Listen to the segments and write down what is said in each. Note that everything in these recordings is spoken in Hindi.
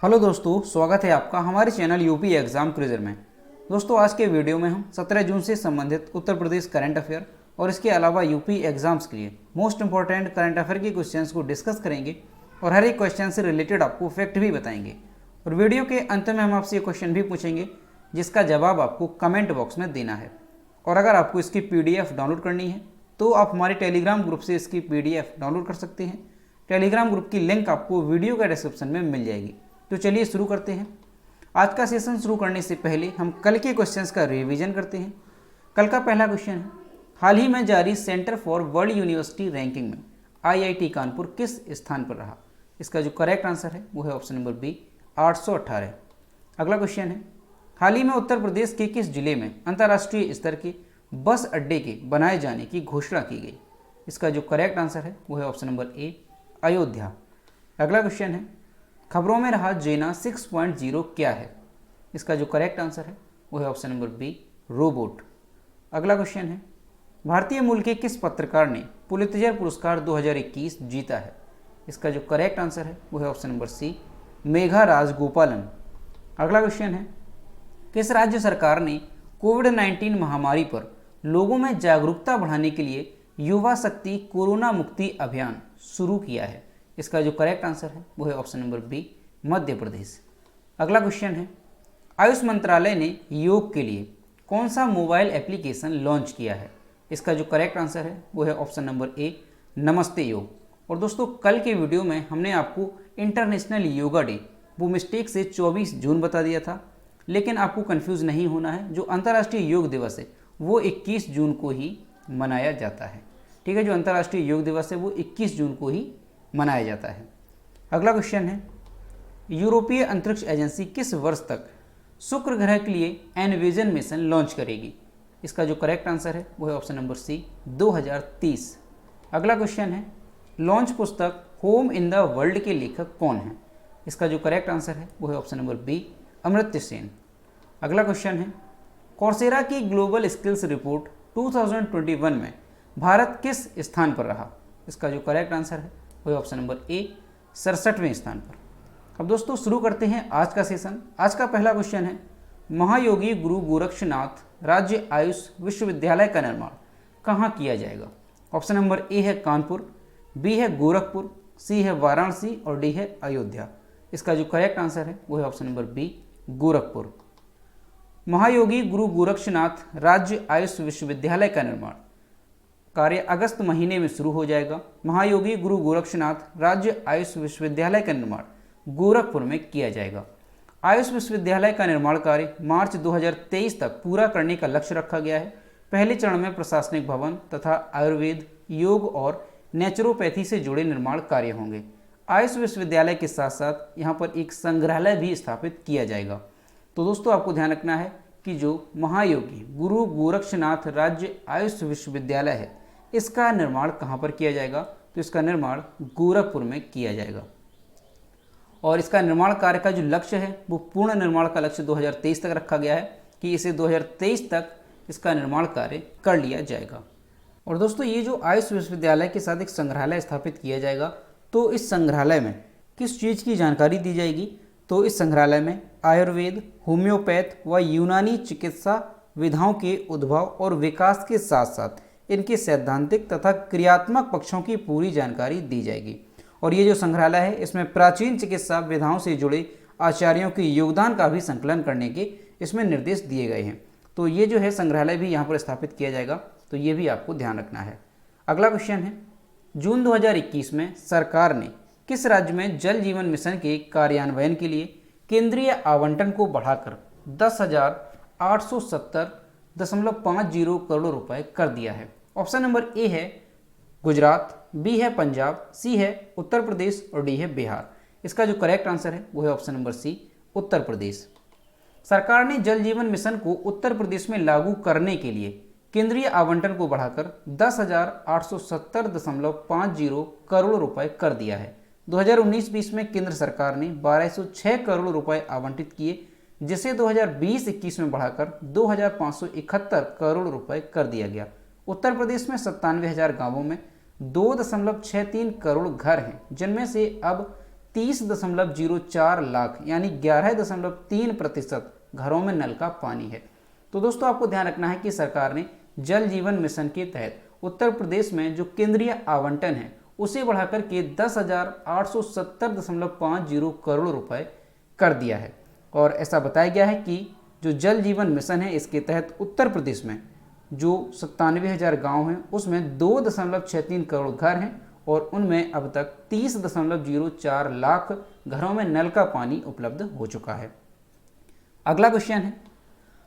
हेलो दोस्तों, स्वागत है आपका हमारे चैनल यूपी एग्जाम क्विज़र में। दोस्तों, आज के वीडियो में हम 17 जून से संबंधित उत्तर प्रदेश करंट अफेयर और इसके अलावा यूपी एग्जाम्स के लिए मोस्ट इंपॉर्टेंट करंट अफेयर के क्वेश्चंस को डिस्कस करेंगे और हर एक क्वेश्चन से रिलेटेड आपको फैक्ट भी बताएंगे। और वीडियो के अंत में हम आपसे ये क्वेश्चन भी पूछेंगे जिसका जवाब आपको कमेंट बॉक्स में देना है। और अगर आपको इसकी PDF डाउनलोड करनी है तो आप हमारे टेलीग्राम ग्रुप से इसकी PDF डाउनलोड कर सकते हैं। टेलीग्राम ग्रुप की लिंक आपको वीडियो के डिस्क्रिप्शन में मिल जाएगी। तो चलिए शुरू करते हैं। आज का सेशन शुरू करने से पहले हम कल के क्वेश्चंस का रिवीजन करते हैं। कल का पहला क्वेश्चन है, हाल ही में जारी centre for world university ranking में IIT कानपुर किस स्थान पर रहा? इसका जो करेक्ट आंसर है वो है ऑप्शन नंबर बी, 818। अगला क्वेश्चन है, हाल ही में उत्तर प्रदेश के किस जिले में अंतर्राष्ट्रीय स्तर के बस अड्डे के बनाए जाने की घोषणा की गई? इसका जो करेक्ट आंसर है वो है ऑप्शन नंबर ए, अयोध्या। अगला क्वेश्चन है, खबरों में रहा जेना 6.0 क्या है? इसका जो करेक्ट आंसर है वो है ऑप्शन नंबर बी, रोबोट। अगला क्वेश्चन है, भारतीय मूल के किस पत्रकार ने पुलित्जर पुरस्कार 2021 जीता है? इसका जो करेक्ट आंसर है वो है option number C, Megha Rajagopalan. अगला क्वेश्चन है, किस राज्य सरकार ने कोविड-19 महामारी पर लोगों में जागरूकता बढ़ाने के लिए युवा शक्ति कोरोना मुक्ति अभियान शुरू किया है? इसका जो करेक्ट आंसर है वो है option number B, Madhya Pradesh. अगला क्वेश्चन है, आयुष मंत्रालय ने योग के लिए कौन सा मोबाइल एप्लीकेशन लॉन्च किया है? इसका जो करेक्ट आंसर है वो है ऑप्शन नंबर ए, नमस्ते योग। और दोस्तों, कल के वीडियो में हमने आपको इंटरनेशनल योगा डे वो मिस्टेक से 24 जून बता दिया था, लेकिन आपको कंफ्यूज नहीं होना है। जो अंतर्राष्ट्रीय योग दिवस है वो 21 जून को ही मनाया जाता है। ठीक है, जो अंतर्राष्ट्रीय योग दिवस है वो 21 जून को ही मनाया जाता है। अगला क्वेश्चन है, यूरोपीय अंतरिक्ष एजेंसी किस वर्ष तक शुक्र ग्रह के लिए एनविजन मिशन लॉन्च करेगी? इसका जो करेक्ट आंसर है वो है ऑप्शन नंबर सी, 2030। अगला क्वेश्चन है, लॉन्च पुस्तक होम इन द वर्ल्ड के लेखक कौन है? इसका जो करेक्ट आंसर है वो है option number B, Amartya Sen. अगला क्वेश्चन है, कौरसेरा की ग्लोबल स्किल्स रिपोर्ट 2021 में भारत किस स्थान पर रहा? इसका जो करेक्ट आंसर है वो है ऑप्शन नंबर ए, 67वें स्थान पर। अब दोस्तों शुरू करते हैं आज का सेशन। आज का पहला क्वेश्चन है, महायोगी गुरु गोरक्षनाथ राज्य आयुष विश्वविद्यालय का निर्माण कहाँ किया जाएगा? ऑप्शन नंबर ए है कानपुर, बी है गोरखपुर, सी है वाराणसी और डी है अयोध्या। इसका जो करेक्ट आंसर है वो है ऑप्शन नंबर बी, गोरखपुर। महायोगी गुरु गोरक्षनाथ राज्य आयुष विश्वविद्यालय का निर्माण कार्य अगस्त महीने में शुरू हो जाएगा। महायोगी गुरु गोरक्षनाथ राज्य आयुष विश्वविद्यालय का निर्माण गोरखपुर में किया जाएगा। आयुष विश्वविद्यालय का निर्माण कार्य मार्च 2023 तक पूरा करने का लक्ष्य रखा गया है। पहले चरण में प्रशासनिक भवन तथा आयुर्वेद, योग और नेचुरोपैथी से जुड़े निर्माण कार्य होंगे। आयुष विश्वविद्यालय के साथ साथ यहाँ पर एक संग्रहालय भी स्थापित किया जाएगा। तो दोस्तों, आपको ध्यान रखना है कि जो महायोगी गुरु गोरक्षनाथ राज्य आयुष विश्वविद्यालय है इसका निर्माण कहाँ पर किया जाएगा? तो इसका निर्माण गोरखपुर में किया जाएगा। और इसका निर्माण कार्य का जो लक्ष्य है वो पूर्ण निर्माण का लक्ष्य 2023 तक रखा गया है कि इसे 2023 तक इसका निर्माण कार्य कर लिया जाएगा। और दोस्तों, ये जो आयुष विश्वविद्यालय के साथ एक संग्रहालय स्थापित किया जाएगा, तो इस संग्रहालय में किस चीज़ की जानकारी दी जाएगी? तो इस संग्रहालय में आयुर्वेद, होम्योपैथ व यूनानी चिकित्सा विधाओं के उद्भव और विकास के साथ साथ इनके सैद्धांतिक तथा क्रियात्मक पक्षों की पूरी जानकारी दी जाएगी। और ये जो संग्रहालय है इसमें प्राचीन चिकित्सा विधाओं से जुड़े आचार्यों के योगदान का भी संकलन करने के इसमें निर्देश दिए गए हैं। तो ये जो है संग्रहालय भी यहाँ पर स्थापित किया जाएगा, तो ये भी आपको ध्यान रखना है। अगला क्वेश्चन है, जून 2021 में सरकार ने किस राज्य में जल जीवन मिशन के कार्यान्वयन के लिए केंद्रीय आवंटन को बढ़ाकर 10,870.50 करोड़ रुपए कर दिया है? ऑप्शन नंबर ए है गुजरात, बी है पंजाब, सी है उत्तर प्रदेश और डी है बिहार। इसका जो करेक्ट आंसर है वो है ऑप्शन नंबर सी, उत्तर प्रदेश। सरकार ने जल जीवन मिशन को उत्तर प्रदेश में लागू करने के लिए केंद्रीय आवंटन को बढ़ाकर 10,870.50 करोड़ रुपए कर दिया है। 2019-20 में केंद्र सरकार ने 1206 करोड़ रुपए आवंटित किए, जिसे 2020-21 में बढ़ाकर 2,571 करोड़ रुपए कर दिया गया। उत्तर प्रदेश में 97,000 गांवों में 2.63 करोड़ घर हैं, जिनमें से अब 30.04 लाख यानी 11.3% घरों में नल का पानी है। तो दोस्तों आपको ध्यान रखना है कि सरकार ने जल जीवन मिशन के तहत उत्तर प्रदेश में जो केंद्रीय आवंटन है उसे बढ़ाकर के 10,870.50 करोड़ रुपए कर दिया है। और ऐसा बताया गया है कि जो जल जीवन मिशन है इसके तहत उत्तर प्रदेश में जो 97,000 गांव हैं उसमें 2.63 करोड़ घर हैं और उनमें अब तक 30.04 लाख घरों में नल का पानी उपलब्ध हो चुका है। अगला क्वेश्चन है,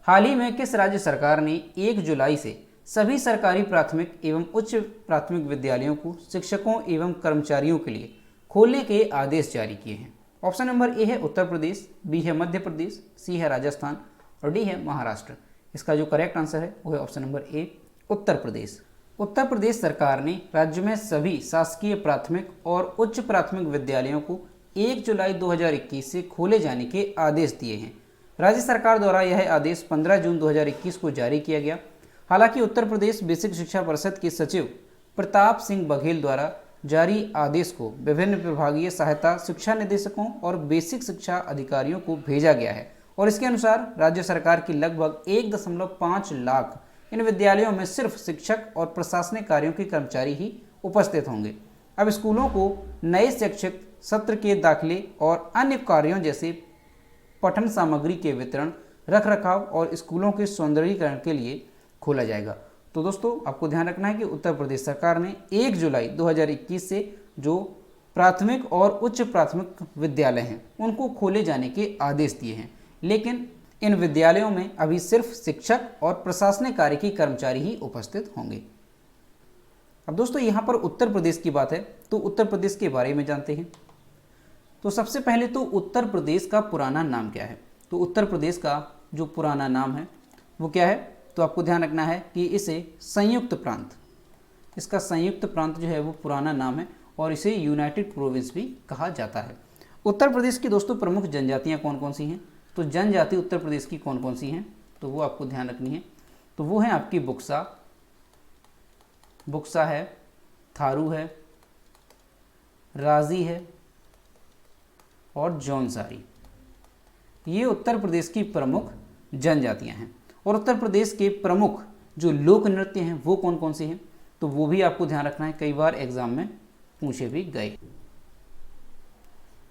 हाल ही में किस राज्य सरकार ने 1 जुलाई से सभी सरकारी प्राथमिक एवं उच्च प्राथमिक विद्यालयों को शिक्षकों एवं कर्मचारियों के लिए खोलने के आदेश जारी किए हैं? ऑप्शन नंबर ए है उत्तर प्रदेश, बी है मध्य प्रदेश, सी है राजस्थान और डी है महाराष्ट्र। इसका जो करेक्ट आंसर है वो है option number A Uttar Pradesh. Uttar Pradesh सरकार ने राज्य में सभी शासकीय प्राथमिक और उच्च प्राथमिक विद्यालयों को 1 जुलाई 2021 से खोले जाने के आदेश दिए हैं। राज्य सरकार द्वारा यह आदेश 15 जून 2021 को जारी किया गया। हालांकि उत्तर प्रदेश बेसिक शिक्षा परिषद के सचिव प्रताप सिंह बघेल द्वारा जारी आदेश को विभिन्न विभागीय सहायता शिक्षा निदेशकों और बेसिक शिक्षा अधिकारियों को भेजा गया है और इसके अनुसार राज्य सरकार की लगभग 1.5 लाख इन विद्यालयों में सिर्फ शिक्षक और प्रशासनिक कार्यों के कर्मचारी ही उपस्थित होंगे। अब स्कूलों को नए शैक्षिक सत्र के दाखिले और अन्य कार्यों जैसे पठन सामग्री के वितरण, रखरखाव और स्कूलों के सौंदर्यीकरण के लिए खोला जाएगा। तो दोस्तों आपको ध्यान रखना है कि उत्तर प्रदेश सरकार ने 1 जुलाई 2021 से जो प्राथमिक और उच्च प्राथमिक विद्यालय हैं उनको खोले जाने के आदेश दिए हैं, लेकिन इन विद्यालयों में अभी सिर्फ शिक्षक और प्रशासनिक कार्य के कर्मचारी ही उपस्थित होंगे। अब दोस्तों यहाँ पर उत्तर प्रदेश की बात है तो उत्तर प्रदेश के बारे में जानते हैं। तो सबसे पहले तो उत्तर प्रदेश का पुराना नाम क्या है? तो उत्तर प्रदेश का जो पुराना नाम है वो क्या है? तो आपको ध्यान रखना है कि इसे संयुक्त प्रांत, इसका संयुक्त प्रांत जो है वो पुराना नाम है और इसे यूनाइटेड प्रोविंस भी कहा जाता है। उत्तर प्रदेश की दोस्तों प्रमुख जनजातियाँ कौन कौन सी हैं? तो जनजाति उत्तर प्रदेश की कौन कौन सी हैं तो वो आपको ध्यान रखनी है। तो वो है आपकी बुक्सा है, थारू है, राजी है और जौनसारी। ये उत्तर प्रदेश की प्रमुख जनजातियां हैं। और उत्तर प्रदेश के प्रमुख जो लोक नृत्य हैं वो कौन कौन से हैं तो वो भी आपको ध्यान रखना है, कई बार एग्जाम में पूछे भी गए।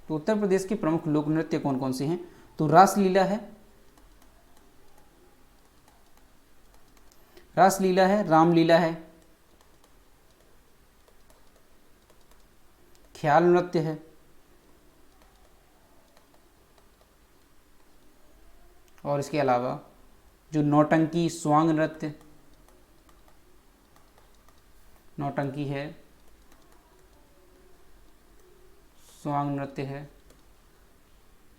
तो उत्तर प्रदेश के प्रमुख लोक नृत्य कौन कौन से हैं? तो रासलीला है, रामलीला है, ख्याल नृत्य है और इसके अलावा जो नौटंकी स्वांग नृत्य, नौटंकी है, स्वांग नृत्य है,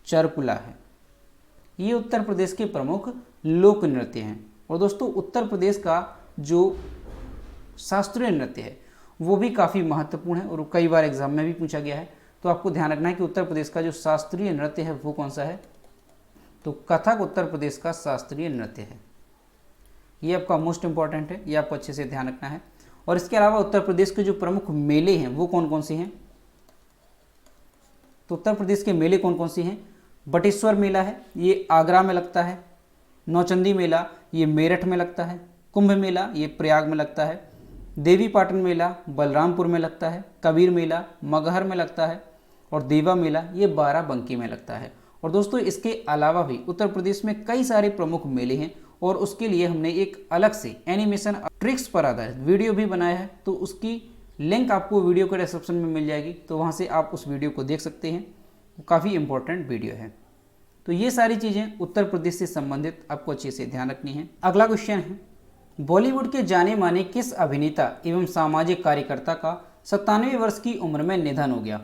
चरकुला है, ये उत्तर प्रदेश के प्रमुख लोक नृत्य हैं। और दोस्तों उत्तर प्रदेश का जो शास्त्रीय नृत्य है वो भी काफ़ी महत्वपूर्ण है और कई बार एग्जाम में भी पूछा गया है। तो आपको ध्यान रखना है कि उत्तर प्रदेश का जो शास्त्रीय नृत्य है वो कौन सा है? तो कथक उत्तर प्रदेश का शास्त्रीय नृत्य है। ये आपका मोस्ट इंपॉर्टेंट है, ये आपको अच्छे से ध्यान रखना है। और इसके अलावा उत्तर प्रदेश के जो प्रमुख मेले हैं वो कौन कौन से हैं? तो उत्तर प्रदेश के मेले कौन कौन से हैं? बटेश्वर मेला है, ये आगरा में लगता है। नौचंदी मेला ये मेरठ में लगता है। कुंभ मेला ये प्रयाग में लगता है। देवी पाटन मेला बलरामपुर में लगता है। कबीर मेला मगहर में लगता है और देवा मेला ये बाराबंकी में लगता है। और दोस्तों इसके अलावा भी उत्तर प्रदेश में कई सारे प्रमुख मेले हैं और उसके लिए हमने एक अलग से एनिमेशन ट्रिक्स पर आधारित वीडियो भी बनाया है। तो उसकी लिंक आपको वीडियो के डिस्क्रिप्शन में मिल जाएगी, तो वहाँ से आप उस वीडियो को देख सकते हैं। वो काफ़ी इंपॉर्टेंट वीडियो है। तो ये सारी चीज़ें उत्तर प्रदेश से संबंधित आपको अच्छे से ध्यान रखनी है। अगला क्वेश्चन है, बॉलीवुड के जाने माने किस अभिनेता एवं सामाजिक कार्यकर्ता का 97 वर्ष की उम्र में निधन हो गया?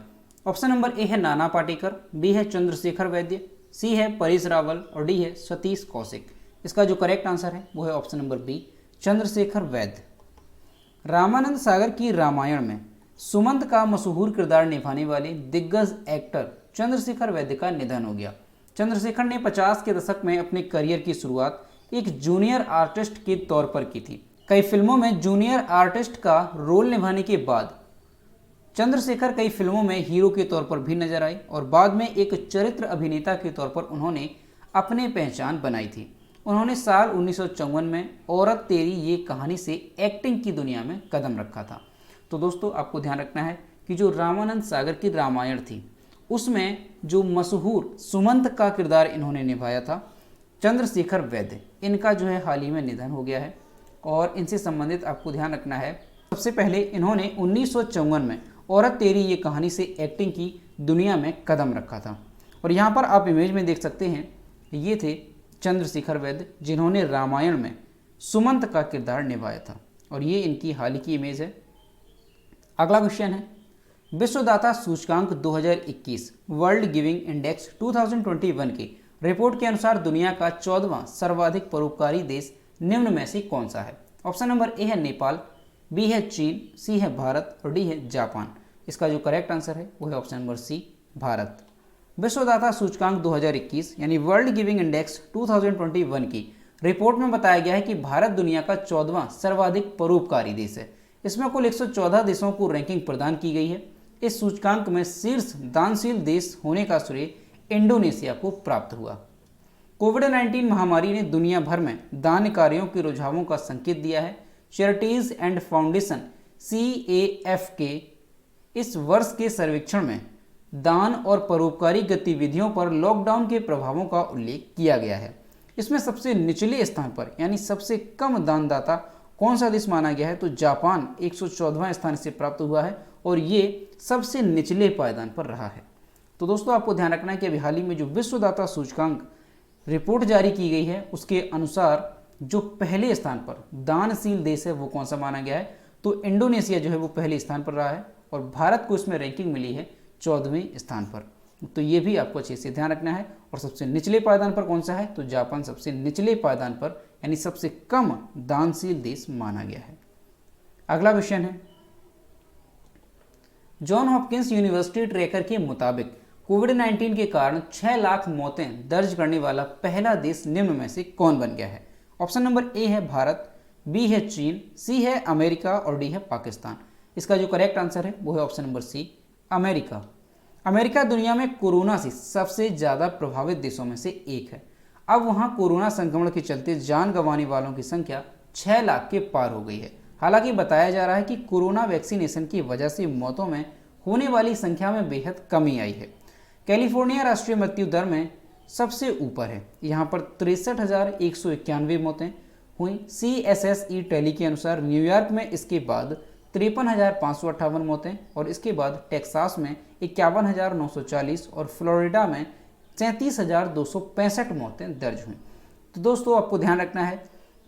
ऑप्शन नंबर ए है नाना पाटेकर, बी है चंद्रशेखर वैद्य, सी है परेश रावल और डी है सतीश कौशिक। इसका जो करेक्ट आंसर है वो है ऑप्शन नंबर बी चंद्रशेखर वैद्य। रामानंद सागर की रामायण में सुमंत का मशहूर किरदार निभाने वाले दिग्गज एक्टर चंद्रशेखर वैद्य का निधन हो गया। चंद्रशेखर ने 50 के दशक में अपने करियर की शुरुआत एक जूनियर आर्टिस्ट के तौर पर की थी। कई फिल्मों में जूनियर आर्टिस्ट का रोल निभाने के बाद चंद्रशेखर कई फिल्मों में हीरो के तौर पर भी नजर आए और बाद में एक चरित्र अभिनेता के तौर पर उन्होंने अपनी पहचान बनाई थी। उन्होंने साल 1954 में औरत तेरी ये कहानी से एक्टिंग की दुनिया में कदम रखा था। तो दोस्तों आपको ध्यान रखना है कि जो रामानंद सागर की रामायण थी उसमें जो मशहूर सुमंत का किरदार इन्होंने निभाया था चंद्रशेखर वैद्य, इनका जो है हाल ही में निधन हो गया है और इनसे संबंधित आपको ध्यान रखना है। सबसे पहले इन्होंने 1954 में औरत तेरी ये कहानी से एक्टिंग की दुनिया में कदम रखा था और यहाँ पर आप इमेज में देख सकते हैं ये थे चंद्रशेखर वैद्य जिन्होंने रामायण में सुमंत का किरदार निभाया था और ये इनकी हाल की इमेज है। अगला क्वेश्चन है विश्वदाता सूचकांक 2021 वर्ल्ड गिविंग इंडेक्स 2021 की रिपोर्ट के अनुसार दुनिया का 14वां सर्वाधिक परोपकारी देश निम्न में से कौन सा है। ऑप्शन नंबर ए है नेपाल, बी है चीन, सी है भारत और डी है जापान। इसका जो करेक्ट आंसर है वो है ऑप्शन नंबर सी भारत। विश्वदाता सूचकांक 2021 यानी वर्ल्ड गिविंग इंडेक्स 2021 की रिपोर्ट में बताया गया है कि भारत दुनिया का 14वां सर्वाधिक परोपकारी देश है। इसमें कुल 114 देशों को रैंकिंग प्रदान की गई है। इस सूचकांक में शीर्ष दानशील देश होने का श्रेय इंडोनेशिया को प्राप्त हुआ। कोविड-19 महामारी ने दुनिया भर में दान कार्यों के रुझानों का संकेत दिया है। चैरिटीज एंड फाउंडेशन CAF के इस वर्ष के सर्वेक्षण में दान और परोपकारी गतिविधियों पर लॉकडाउन के प्रभावों का उल्लेख किया गया है। इसमें सबसे निचले स्थान पर यानी सबसे कम दानदाता कौन सा देश माना गया है तो जापान 114वां स्थान से प्राप्त हुआ है और ये सबसे निचले पायदान पर रहा है। तो दोस्तों आपको ध्यान रखना है कि अभी हाल ही में जो विश्वदाता सूचकांक रिपोर्ट जारी की गई है उसके अनुसार जो पहले स्थान पर दानशील देश है वो कौन सा माना गया है तो इंडोनेशिया जो है वो पहले स्थान पर रहा है और भारत को इसमें रैंकिंग मिली है 14वें स्थान पर। तो ये भी आपको अच्छे से ध्यान रखना है। और सबसे निचले पायदान पर कौन सा है तो जापान सबसे निचले पायदान पर यानी सबसे कम दानशील देश माना गया है। अगला क्वेश्चन है जॉन हॉपकिंस यूनिवर्सिटी ट्रैकर के मुताबिक कोविड-19 के कारण 6 लाख मौतें दर्ज करने वाला पहला देश निम्न में से कौन बन गया है। ऑप्शन नंबर ए है भारत, बी है चीन, सी है अमेरिका और डी है पाकिस्तान। इसका जो करेक्ट आंसर है वो है option number C America. America दुनिया में कोरोना से सबसे ज़्यादा प्रभावित देशों में से एक है। अब वहाँ कोरोना संक्रमण के चलते जान गंवाने वालों की संख्या 6 लाख के पार हो गई है। हालांकि बताया जा रहा है कि कोरोना वैक्सीनेशन की वजह से मौतों में होने वाली संख्या में बेहद कमी आई है। कैलिफोर्निया राष्ट्रीय मृत्यु दर में सबसे ऊपर है, यहाँ पर 63,191 मौतें हुई। CSSE टैली के अनुसार न्यूयॉर्क में इसके बाद 53,558 मौतें और इसके बाद टेक्सास में 51,940 और फ्लोरिडा में 37,265 मौतें दर्ज हुई। तो दोस्तों आपको ध्यान रखना है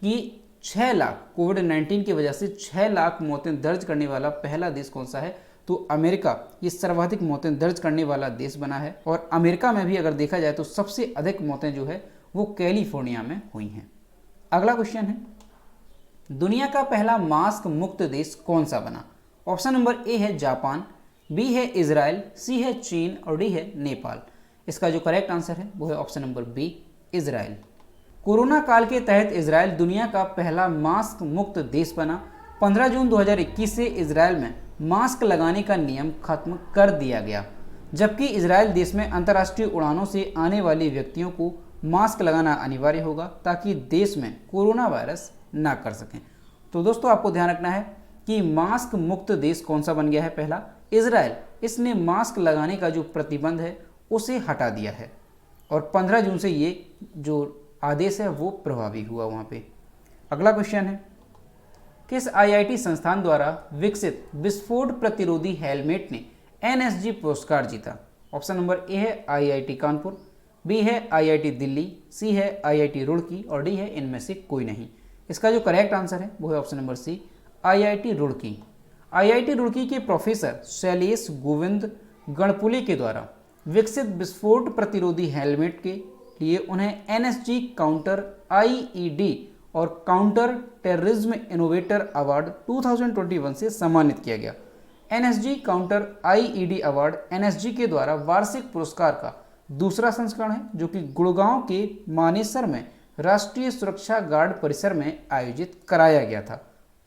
कि 6 लाख कोविड-19 की वजह से 6 लाख मौतें दर्ज करने वाला पहला देश कौन सा है तो अमेरिका ये सर्वाधिक मौतें दर्ज करने वाला देश बना है। और अमेरिका में भी अगर देखा जाए तो सबसे अधिक मौतें जो है वो कैलिफोर्निया में हुई हैं। अगला क्वेश्चन है दुनिया का पहला मास्क मुक्त देश कौन सा बना। ऑप्शन नंबर ए है जापान, बी है इजराइल, सी है चीन और डी है नेपाल। इसका जो करेक्ट आंसर है वो है option number B Israel. Corona काल के तहत इजराइल दुनिया का पहला मास्क मुक्त देश बना। 15 जून 2021 से इजराइल में मास्क लगाने का नियम खत्म कर दिया गया, जबकि इजराइल देश में अंतर्राष्ट्रीय उड़ानों से आने वाले व्यक्तियों को मास्क लगाना अनिवार्य होगा ताकि देश में कोरोना वायरस ना कर सकें। तो दोस्तों आपको ध्यान रखना है कि मास्क मुक्त देश कौन सा बन गया है पहला इजराइल। इसने मास्क लगाने का जो प्रतिबंध है उसे हटा दिया है और 15 जून से ये जो आदेश है वो प्रभावी हुआ वहाँ पे। अगला क्वेश्चन है किस IIT संस्थान द्वारा विकसित विस्फोट प्रतिरोधी हेलमेट ने NSG पुरस्कार जीता। ऑप्शन नंबर ए है IIT कानपुर, बी है IIT दिल्ली, सी है IIT रुड़की और डी है इनमें से कोई नहीं। इसका जो करेक्ट आंसर है वो है option number C IIT Roorkee. IIT Roorkee के प्रोफेसर शैलेश गोविंद गणपुले के द्वारा विकसित विस्फोट प्रतिरोधी हेलमेट के लिए उन्हें NSG काउंटर IED और काउंटर टेररिज्म इनोवेटर अवार्ड 2021 से सम्मानित किया गया। NSG counter IED award NSG के द्वारा वार्षिक पुरस्कार का दूसरा संस्करण है जो कि गुड़गांव के मानेसर में राष्ट्रीय सुरक्षा गार्ड परिसर में आयोजित कराया गया था।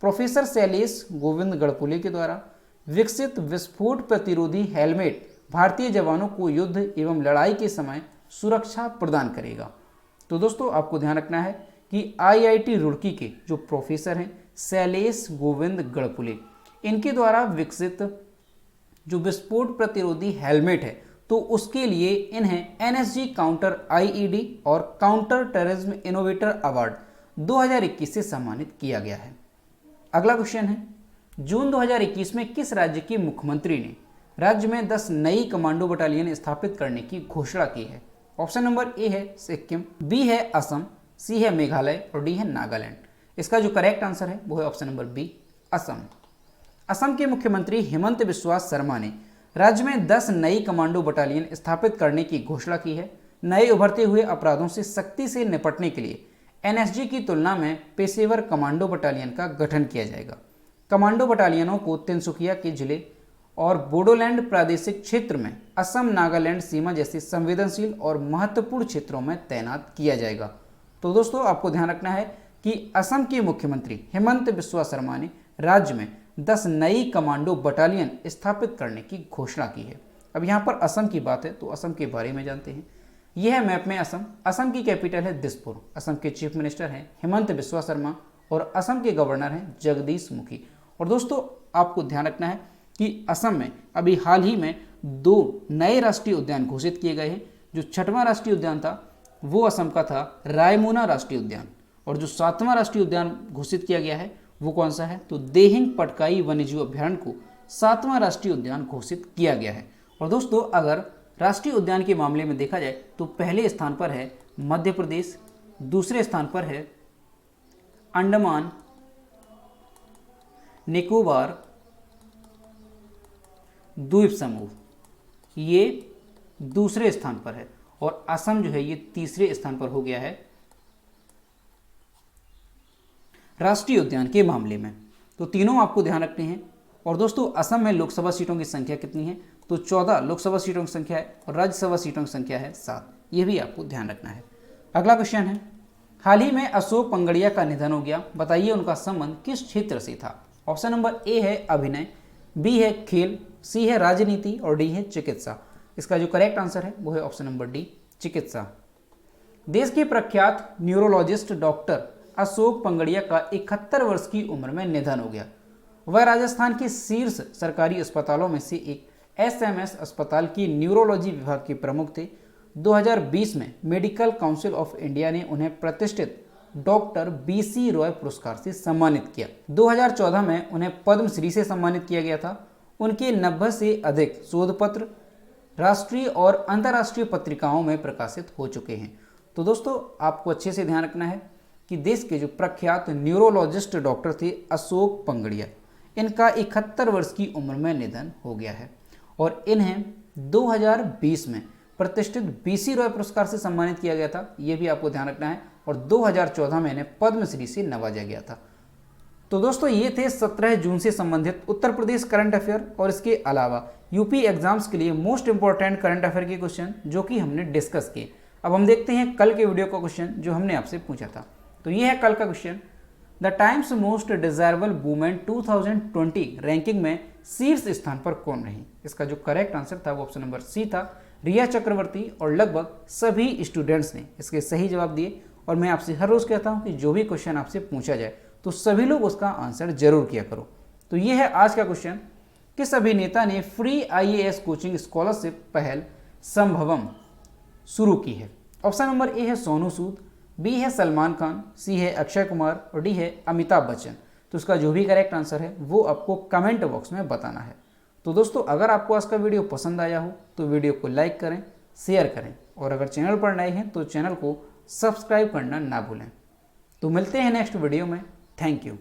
प्रोफेसर शैलेश गोविंद गणपुले के द्वारा विकसित विस्फोट प्रतिरोधी हेलमेट भारतीय जवानों को युद्ध एवं लड़ाई के समय सुरक्षा प्रदान करेगा। तो दोस्तों आपको ध्यान रखना है कि आईआईटी रुड़की के जो प्रोफेसर हैं शैलेश गोविंद गढ़पुले, इनके द्वारा विकसित जो विस्फोट प्रतिरोधी हेलमेट है तो उसके लिए इन्हें एनएसजी काउंटर आईईडी और काउंटर टेररिज्म इनोवेटर अवार्ड 2021 से सम्मानित किया गया है। अगला क्वेश्चन है, जून 2021 में किस राज्य के मुख्यमंत्री ने राज्य में 10 नई कमांडो बटालियन स्थापित करने की घोषणा की है? ऑप्शन नंबर ए है सिक्किम, बी है असम, सी है मेघालय और डी है नागालैंड। इसका जो करेक्ट आंसर है वो है option number B, Assam. Assam के मुख्यमंत्री हिमंत बिस्वा शर्मा ने राज्य में 10 नई कमांडो बटालियन स्थापित करने की घोषणा की है। नए उभरते हुए अपराधों से सख्ती से निपटने के लिए एनएसजी की तुलना में पेशेवर कमांडो बटालियन का गठन किया जाएगा। कमांडो बटालियनों को तिनसुकिया के जिले और बोडोलैंड प्रादेशिक क्षेत्र में असम नागालैंड सीमा जैसे संवेदनशील और महत्वपूर्ण क्षेत्रों में तैनात किया जाएगा। तो दोस्तों आपको ध्यान रखना है कि असम के मुख्यमंत्री हिमंत बिस्वा शर्मा ने राज्य में 10 नई कमांडो बटालियन स्थापित करने की घोषणा की है। अब यहाँ पर असम की बात है तो असम के बारे में जानते हैं। यह है मैप में असम। असम की कैपिटल है दिसपुर। असम के चीफ मिनिस्टर हैं हिमंत बिस्वा शर्मा और असम के गवर्नर हैं जगदीश मुखी। और दोस्तों आपको ध्यान रखना है कि असम में अभी हाल ही में 2 नए राष्ट्रीय उद्यान घोषित किए गए हैं। जो 6वां राष्ट्रीय उद्यान था वो असम का था रायमोना राष्ट्रीय उद्यान, और जो 7वां राष्ट्रीय उद्यान घोषित किया गया है वो कौन सा है तो देहिंग पटकाई वन्यजीव अभ्यारण्य को 7वां राष्ट्रीय उद्यान घोषित किया गया है। और दोस्तों अगर राष्ट्रीय उद्यान के मामले में देखा जाए तो पहले स्थान पर है मध्य प्रदेश, दूसरे स्थान पर है अंडमान निकोबार द्वीप समूह, ये दूसरे स्थान पर है, और असम जो है ये तीसरे स्थान पर हो गया है राष्ट्रीय उद्यान के मामले में। तो तीनों आपको ध्यान रखने हैं। और दोस्तों असम में लोकसभा सीटों की संख्या कितनी है तो 14 लोकसभा सीटों की संख्या है और राज्यसभा सीटों की संख्या है 7। ये भी आपको ध्यान रखना है। अगला क्वेश्चन है, हाल ही में अशोक पंगड़िया का निधन हो गया, बताइए उनका संबंध किस क्षेत्र से था? ऑप्शन नंबर ए है अभिनय, बी है खेल, सी है राजनीति और डी है चिकित्सा। इसका जो करेक्ट आंसर है वो है ऑप्शन नंबर डी, चिकित्सा। देश के प्रख्यात न्यूरोलॉजिस्ट डॉक्टर अशोक पंगड़िया का 71 वर्ष की उम्र में निधन हो गया। वह राजस्थान के शीर्ष सरकारी अस्पतालों में से एक एसएमएस अस्पताल की न्यूरोलॉजी विभाग के प्रमुख थे। 2020 में मेडिकल काउंसिल ऑफ इंडिया ने उन्हें प्रतिष्ठित डॉक्टर बीसी रॉय पुरस्कार से सम्मानित किया। 2014 में उन्हें पद्मश्री से सम्मानित किया गया था। उनके 90 से अधिक शोध पत्र राष्ट्रीय और अंतर्राष्ट्रीय पत्रिकाओं में प्रकाशित हो चुके हैं। तो दोस्तों आपको अच्छे से ध्यान रखना है कि देश के जो प्रख्यात न्यूरोलॉजिस्ट डॉक्टर थे अशोक पंगड़िया, इनका 71 वर्ष की उम्र में निधन हो गया है और इन्हें 2020 में प्रतिष्ठित बीसी रॉय पुरस्कार से सम्मानित किया गया था। ये भी आपको ध्यान रखना है। और 2014 में इन्हें पद्मश्री से नवाजा गया था। तो दोस्तों ये थे 17 जून से संबंधित उत्तर प्रदेश करंट अफेयर और इसके अलावा यूपी एग्जाम्स के लिए मोस्ट इंपॉर्टेंट करंट अफेयर के क्वेश्चन जो कि हमने डिस्कस किए। अब हम देखते हैं कल के वीडियो का क्वेश्चन जो हमने आपसे पूछा था। तो ये है कल का question, the times most desirable women 2020 ranking में शीर्ष स्थान पर कौन रही? इसका जो करेक्ट आंसर था वो ऑप्शन नंबर सी था, रिया चक्रवर्ती। और लगभग सभी स्टूडेंट्स ने इसके सही जवाब दिए। और मैं आपसे हर रोज़ कहता हूँ कि जो भी क्वेश्चन आपसे पूछा जाए तो सभी लोग उसका आंसर जरूर किया करो। तो ये है आज का क्वेश्चन, किस अभिनेता ने फ्री आईएएस कोचिंग स्कॉलरशिप पहल संभवम शुरू की है? ऑप्शन नंबर ए है सोनू सूद, बी है सलमान खान, सी है अक्षय कुमार और डी है अमिताभ बच्चन। तो इसका जो भी करेक्ट आंसर है वो आपको कमेंट बॉक्स में बताना है। तो दोस्तों अगर आपको आज का वीडियो पसंद आया हो तो वीडियो को लाइक करें, शेयर करें और अगर चैनल पर नए हैं तो चैनल को सब्सक्राइब करना ना भूलें। तो मिलते हैं नेक्स्ट वीडियो में। Thank you.